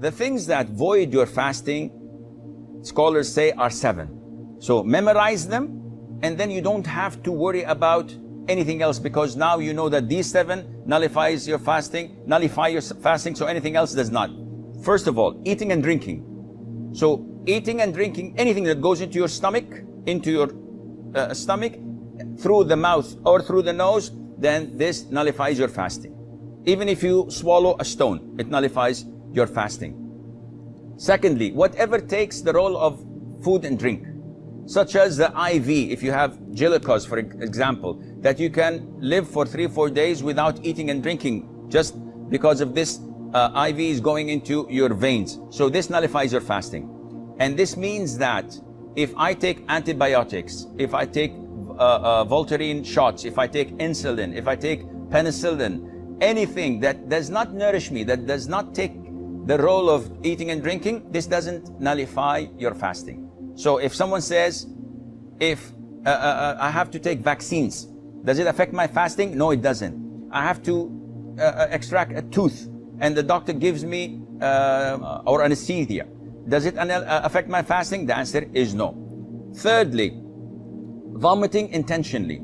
The things that void your fasting, scholars say, are 7. So memorize them, and then you don't have to worry about anything else, because now you know that these 7 nullifies your fasting, nullify your fasting, so anything else does not. First of all, eating and drinking. So eating and drinking, anything that goes into your stomach, through the mouth or through the nose, then this nullifies your fasting. Even if you swallow a stone, it nullifies your fasting. Secondly, whatever takes the role of food and drink, such as the IV, if you have Glucose, for example, that you can live for 3-4 days without eating and drinking, just because of this IV is going into your veins. So this nullifies your fasting. And this means that if I take antibiotics, if I take Voltaren shots, if I take insulin, if I take penicillin, anything that does not nourish me, that does not take the role of eating and drinking, this doesn't nullify your fasting. So if someone says, if I have to take vaccines, does it affect my fasting? No, it doesn't. I have to extract a tooth and the doctor gives me or anesthesia, does it affect my fasting? The answer is no. Thirdly, vomiting intentionally.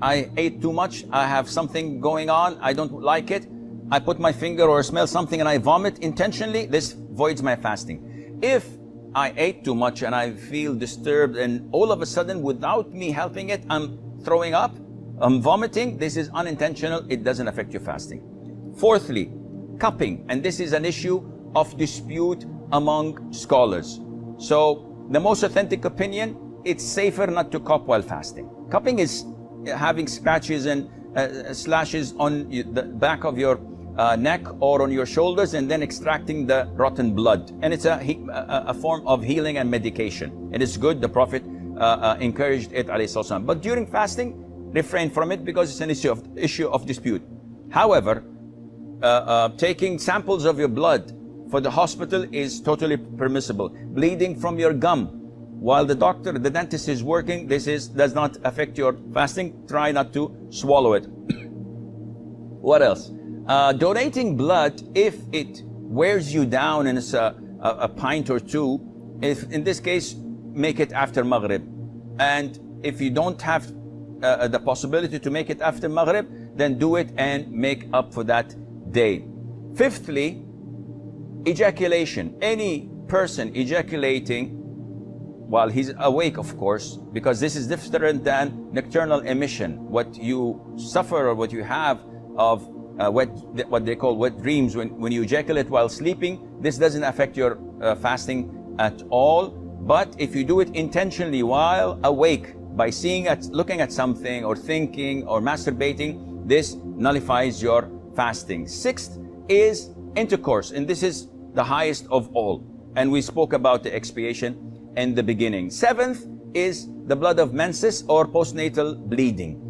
I ate too much, I have something going on, I don't like it, I put my finger or smell something and I vomit intentionally, this voids my fasting. If I ate too much and I feel disturbed and all of a sudden, without me helping it, I'm throwing up, I'm vomiting, this is unintentional, it doesn't affect your fasting. Fourthly, cupping, and this is an issue of dispute among scholars. So the most authentic opinion, it's safer not to cup while fasting. Cupping is having scratches and slashes on the back of your neck or on your shoulders and then extracting the rotten blood. And it's a form of healing and medication. It is good. The Prophet encouraged it, alayhi salam. But during fasting, refrain from it because it's an issue of dispute. However, taking samples of your blood for the hospital is totally permissible. Bleeding from your gum while the dentist is working, does not affect your fasting. Try not to swallow it. What else? Donating blood, if it wears you down and it's a pint or two, if in this case, make it after Maghrib. And if you don't have the possibility to make it after Maghrib, then do it and make up for that day. Fifthly, ejaculation. Any person ejaculating while he's awake, of course, because this is different than nocturnal emission. What you suffer or what you have of what they call wet dreams when you ejaculate while sleeping, this doesn't affect your fasting at all. But if you do it intentionally while awake, by looking at something or thinking or masturbating, this nullifies your fasting. Sixth is intercourse, and this is the highest of all. And we spoke about the expiation in the beginning. Seventh is the blood of menses or postnatal bleeding.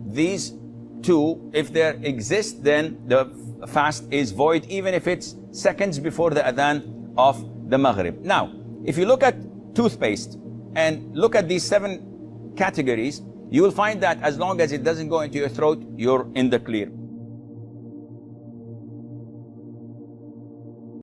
These two, if they exist, then the fast is void, even if it's seconds before the adhan of the Maghrib. Now, if you look at toothpaste and look at these 7 categories, you will find that as long as it doesn't go into your throat, you're in the clear.